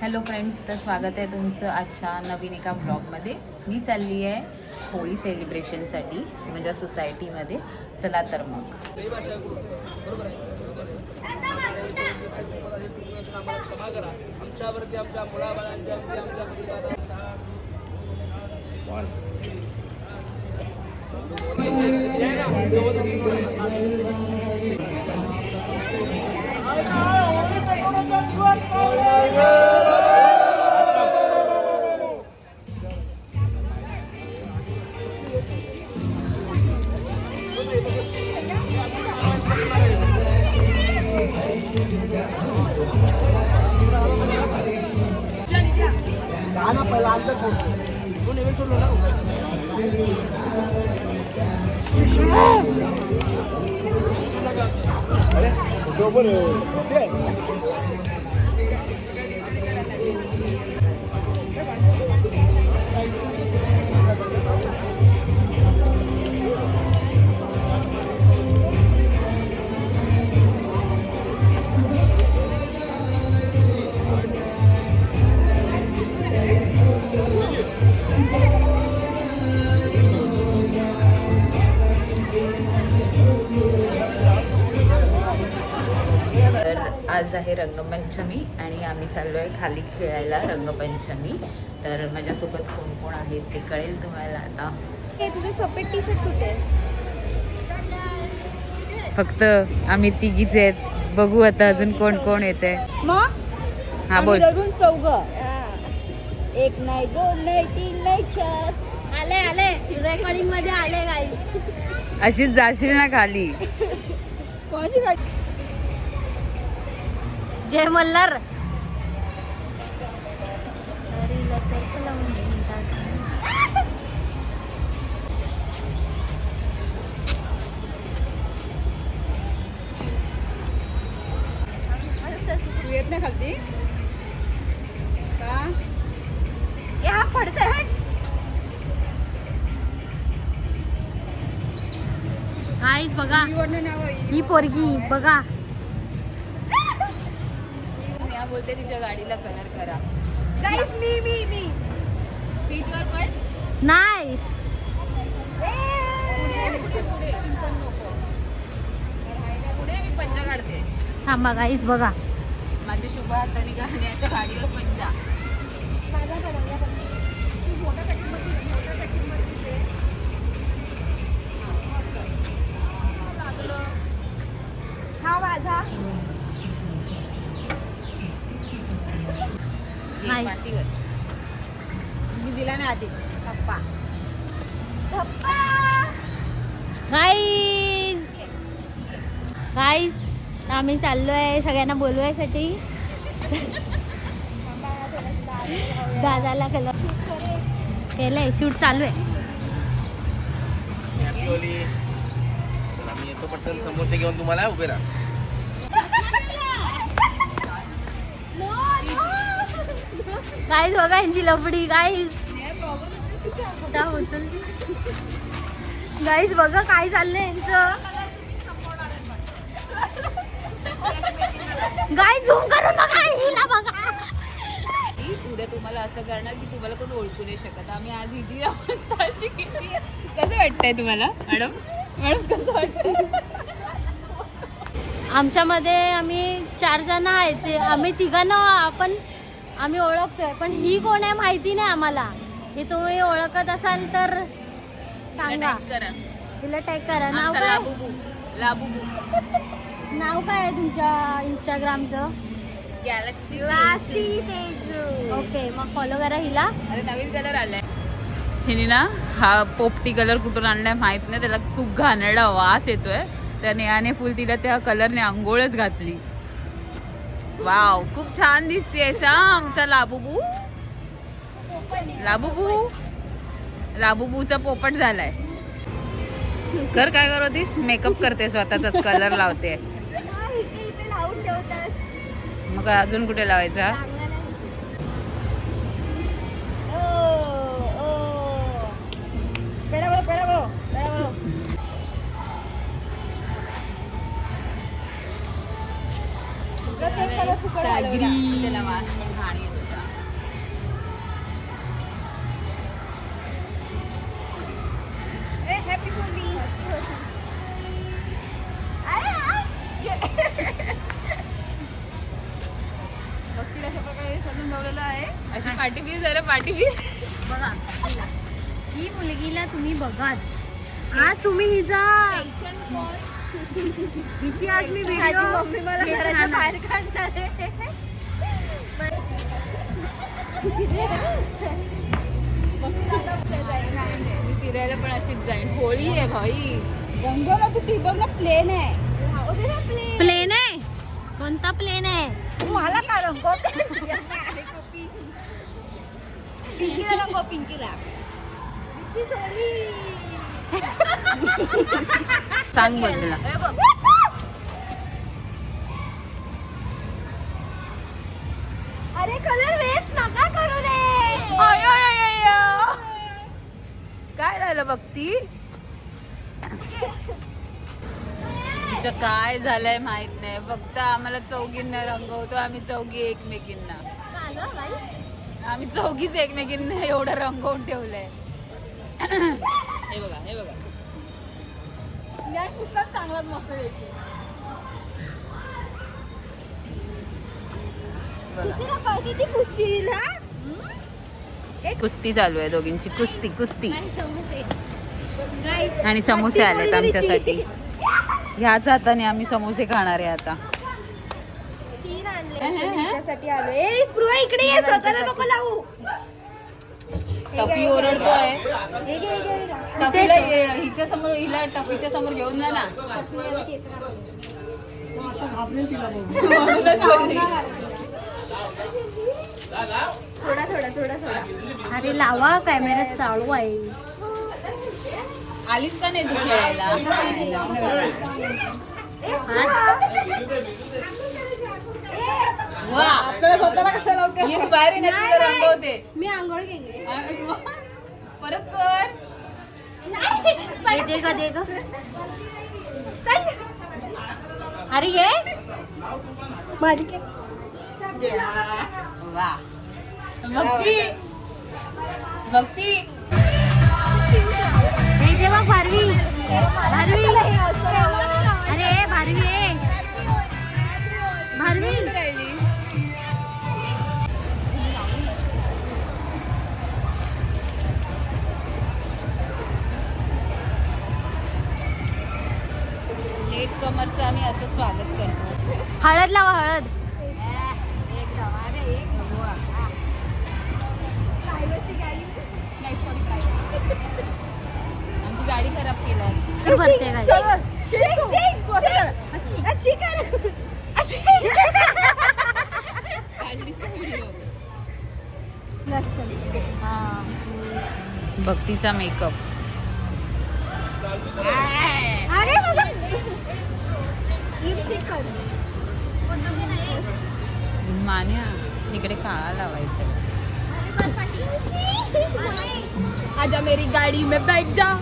Hello friends, तर स्वागत आहे तुमचं आजच्या नवीन एका ब्लॉगमध्ये. मी चालली आहे होळी सेलिब्रेशनसाठी माझ्या सोसायटीमध्ये. चला तर मग. आज आहे रंगपंचमी आणि आम्ही चाललो आहे खाली खेळायला रंगपंचमी. तर माझ्यासोबत कोण कोण आहेत ते कळेल तुम्हाला आता. तुझे सफेद टी शर्ट कुठे? फक्त आम्ही तिघीच आहेत. बघू आता अजून कोण कोण येते. मग हा बोल. धरून चौघ. एक नाही, दोन नाही, तीन नाही, चार. आले रेकॉर्डिंग मध्ये आले गाई. अशीच जाशील ना खाली. कोणाची गाडी? जय मल्हार. तू येत नाही खालती का? या पडतंय. गाईस बघा ही पोरगी बघा. बोलते तिच्या गाडीला कलर करा. गाईस मी सीटवर पण नाही पुढे मी पंजा काढते. थांबा गाईस बघा. माझ्या शुभ हाताने गाण्याच्या गाडीवर पंजा. हा माझा नाही. मातीवर मी दिला नाही आधी. पप्पा गाईस आम्ही चाललोय सगळ्यांना बोलवायसाठी. दादाला कलर केलंय. शूट चालू आहे. आम्ही येतो पटकन समोरचे घेऊन तुम्हाला उभे राहा. गाईस बघा यांची लफडी. गाईस गाईस बघा काय चाललंय यांचं. गाईस झूम करून बघा हिला बघा. उद्या तुम्हाला असं करणार की तुम्हाला कोण ओळखू नाही शकत. आम्ही आज ही जी अवस्था अशी केली. कसं वाटतंय तुम्हाला मॅडम? कसं वाटतंय? आमच्यामध्ये आम्ही 4 जण आहेत. आम्ही तिघांना आम्ही ओळखतोय, पण ही कोण आहे माहिती नाही आम्हाला. हे तुम्ही ओळखत असाल तर सांगा. करा. तिला टॅग करा. नाव आमचा काय? लाबूबू. नाव काय आहे तुमच्या इंस्टाग्रामचं? गॅलेक्सी. ओके, मग फॉलो करा हिला. अरे नवीन कलर आलाय. हिने ना हा पोपटी कलर कुठून आणलाय माहित नाही. त्याला खूप घाणेरडा वास येतोय. त्या नेहाने फुल तिला त्या कलरने आंघोळच घातली. वाव, खूप छान दिसतेय सा आमचा लाबूबू. लाबूबूचा पोपट झालाय. कर काय करत होतीस? मेकअप करते, स्वतःचाच कलर लावते. मग अजून कुठे लावायचा? त्याला वास पण घाण येत होता. बघतील अशा प्रकारे सजून ठेवलेलं आहे. अशी पाठीबीर जरा पाठीबीर बघा ही मुलगीला तुम्ही बघाच. आज तुम्ही हिचा हिची आज मी व्हिडिओ मम्मी मला घेत घराच्या राहणार. बाहेर काढणार आहे. मी फिरायला पण अशीच जाईन. होळी आहे भाई. रंगवला तू ती बघ ना प्लेन आहे. प्लेन प्लेन आहे. कोणता प्लेन आहे? मला का रंगवते? पिंकीला रंगव पिंकीला. This is Holi. सांग बघ तिला. अरे कलर वेस्ट नका करू रे. आय, आय, आय, आय, आय. काय झालं बघती? तिचं काय झालंय माहित नाही. फक्त आम्हाला चौघींना रंगवतो आम्ही चौघी एकमेकींना. आम्ही चौघीच एकमेकींना एवढं रंगवून ठेवलंय. हे बघा हे बघा. या पुस्तक चांगलाच मस्त आहे. बघा किती खुशील हा. कुस्ती चालू आहे दोघींची. कुस्ती कुस्ती. गाईस आणि समोसे आलेत आमच्यासाठी. ह्याच हाताने आम्ही समोसे खाणार आहे आता. तीन आणले तिच्यासाठी आलो. ए स्पृहा इकडे ये. स्वतःला नको लावू. टफी ओरडतोय. हे घे हे घे. टफीला हिच्या समोर हिला टफीच्या समोर घेऊन जा ना. म्हणूनच बोलली. थोडा थोडा थोडा थोडा. अरे लावा कॅमेरा चालू आहे. आलीस का नाही तू खेळायला? वा आपल्याला स्वतःला कसं लावते. ये तू बाहेर ये ना तुला रंगवते. मी आंघोळ केली. परत कर. दे ग दे ग. अरे ये माझी काय वा भक्ती भक्ती. हे जे बघ भारवी भारवी. अरे भारवी ये भारवी. लेट कमरचं आम्ही असं स्वागत करतो. हळद लावा हळद. आमची गाडी खराब केला. तर भरते काय भक्तीचा मेकअप. मान्या इकडे काळा लावायचा. आजा मेरी गाडी में बैठ जा.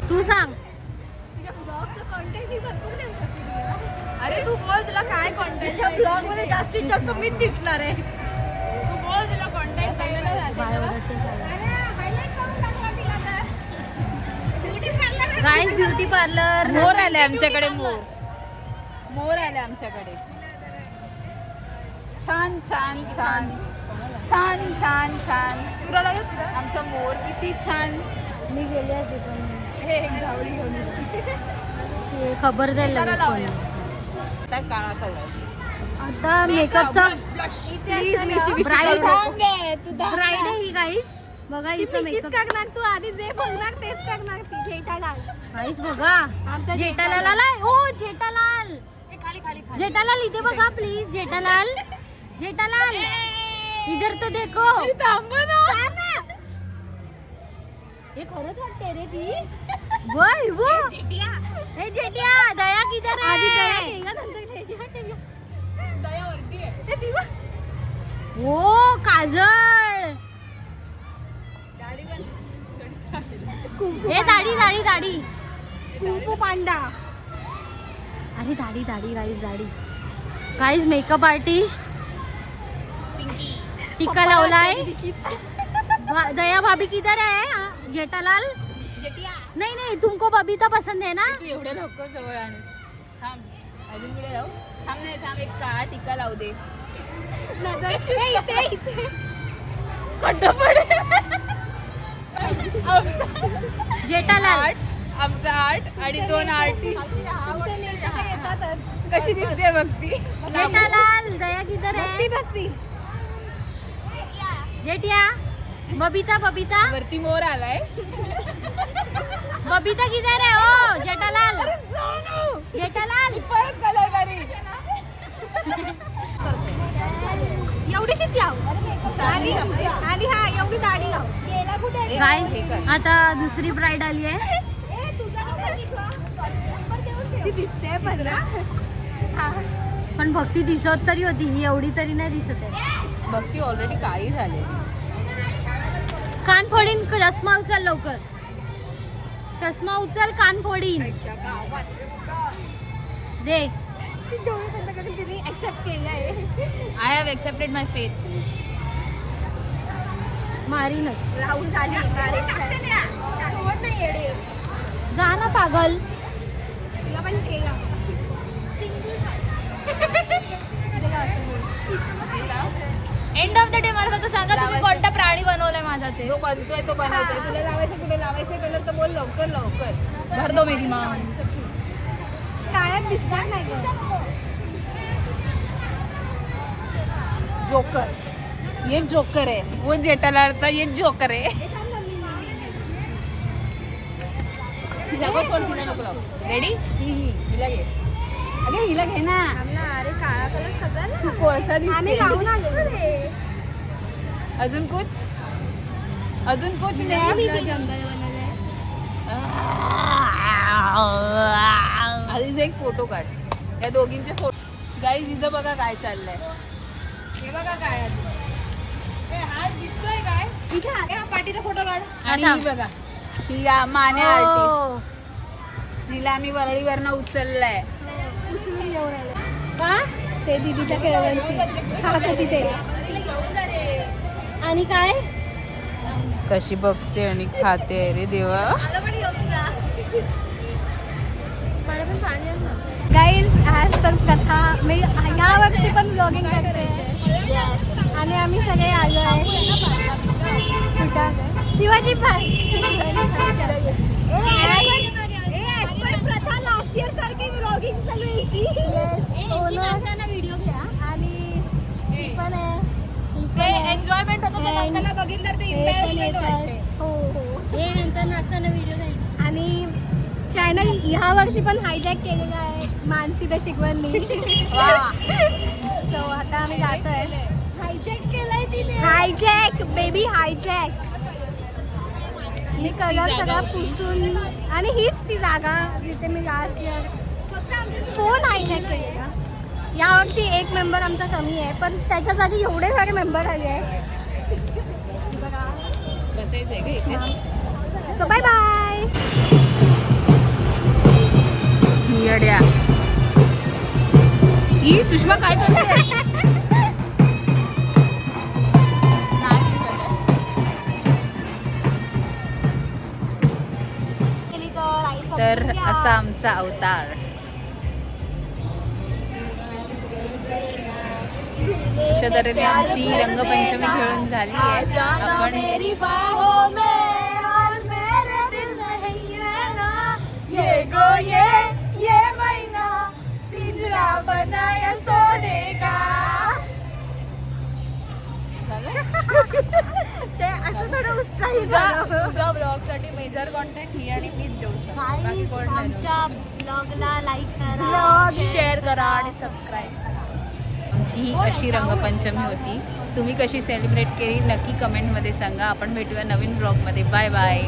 तू सांग. अरे तू बोल तुला काय कॉन्टेंट. ब्लॉग मध्ये जास्तीत जास्त मीच दिसणार आहे. तू बोल तुला कॉन्टेंट गाईज ब्युटी पार्लर. मोर आले आमच्याकडे. मोर मोर आले आमच्याकडे. छान छान छान छान छान छान. तुला लागत आमचा मोर किती छान. मी गेले आहे हे एक झावळी घेऊन ते खबर जाईल लगेच कोणी. आता काळा कलर. आता मेकअपचा ब्राईड ब्राईड आहे ही गाईज. बघा इथं मेकअप करणार. तू आधी जे बघणार तेच करणार. ती जेठालाल. गाईज बघा. आमचा जेठालाल आलाय. ओ जेठालाल. जेठालाल इथे बघा प्लीज. जेठालाल जेठालाल इधर तो देखो. हे खरंच वाटते रे ती. वय वो ए जेठिया दया किधर है. ओ काजळ. हे दाढी दाढी दाढी कुंफू पांडा. अरे दाढी दाढी गाईज दाढी गाईज मेकअप आर्टिस्ट टिक्का लावलाय. दया भाभी किधर है? जेठालाल नहीं नहीं तुमको बबीता पसंद है ना? तू एवढ्या लवकर जवळ आणू. थांब अजून पुढे लावू. थांब नाही थांब एक काळा टिक्का लावू दे. नजर इथे कट्ट पडे. जेठालाल आमचा आर्ट आणि 2 आर्टिस्ट. कशी दिसते भक्ती? जेठालाल दया किधर है? भक्ती जेठिया बबीता बबीता वरती मोर आलाय. बबीता किधर है? ओ जेठालाल जेठालाल परत कलाकारी. एवढी किती लाव आणि हा एवढी दाढी लाव. गेला कुठे? गाईज आता दुसरी ब्राईड आली आहे. ती दिसते पण ना. पण भक्ती दिसत तरी होती ही एवढी तरी नाही दिसत आहे. भक्ती ऑलरेडी काही झाले. कान फोडीन चष्मा उचल लवकर. चष्मा उचल कान फोडीन. देख ती डोळे बंद करून तिने ऍक्सेप्ट केलं आहे. I have accepted my faith. मारीनच लावून झाली. सोड नाही येडे. जा ना पागल. तिला पण केला. एंड ऑफ द डे मला फक्त सांगा तुम्ही कोणता प्राणी बनवलाय माझा ते. जो बनतोय तो बनवतोय. तुला लावायचं कुठे लावायचं कलर तर बोल लवकर लवकर. भर दो मेरी माँ. काळ्यात दिसणार नाही गं. जोकर. ये जोकर है. वो जेठालाल था ये जोकर है. तिला बघ कोण तिला नको लावू. रेडी? हिला घे. अगे हिला घे ना. अरे काळा कलर सगळ्यांना तू कोळसा आम्ही दिसते. लावून आलो. अजून कुछ जंगल बनवलंय. आधीच एक फोटो काढ. या दोघींचे फोटो. गाईज इथं बघा काय चाललंय. हे बघा काय हात दिसतोय काय? इथे हा पाठीचा फोटो काढ. आणि ही बघा ही माने आर्टिस्ट. हिला आम्ही वरळीवरनं उचललाय. उचलून घेऊन आले. का ते दीदीच्या केळवणची खात होती ते. आणि काय कशी बघते आणि खाते रे देवा. गाईज आज तर कथा मी ह्या वर्षी पण ब्लॉगिंग करते आणि आम्ही सगळे आलो आहे. शिवाजी प्रथा लास्ट इयर सारखी ब्लॉगिंग चालू यायची. व्हिडिओ घ्या आणि ही पण आहे. एन्जॉयमेंट होतं बघितलं ते. हो हो. हे नंतर नाचताना व्हिडिओ घ्यायची. आणि चॅनल ह्या वर्षी पण हायजॅक केलेलं आहे मानसी द शिकवणी. सो आता आम्ही जातोय. हायजॅक केलंय तिने. Hijack baby hijack. मी कलर सगळा पुसून आणि हीच ती जागा जिथे मी लास्ट इयर फोन हायजॅक केलेला. यावर्षी एक मेंबर आमचा कमी आहे पण त्याच्या जागी एवढे सारे मेंबर आले आहेत. बघा. बसायचंय का इथे? So bye bye. येड्या. ही सुषमा काय करते? तर असा आमचा अवतार. अशा तऱ्हेने आमची रंगपंचमी खेळून झाली आहे. आपण बनाया सोने का. ते असं थोडं उत्साही झालं. तुझ्या ब्लॉग साठी मेजर कॉन्टॅक्ट ही आणि मीच देऊ शकतो. बाकी कोण नाही देऊ आमच्या ब्लॉगला लाईक करा Vlog. शेअर करा आणि सबस्क्राईब. आमची ही अशी रंगपंचमी होती. तुम्ही कशी सेलिब्रेट केली नक्की कमेंटमध्ये सांगा. आपण भेटूया नवीन ब्लॉगमध्ये. Bye bye.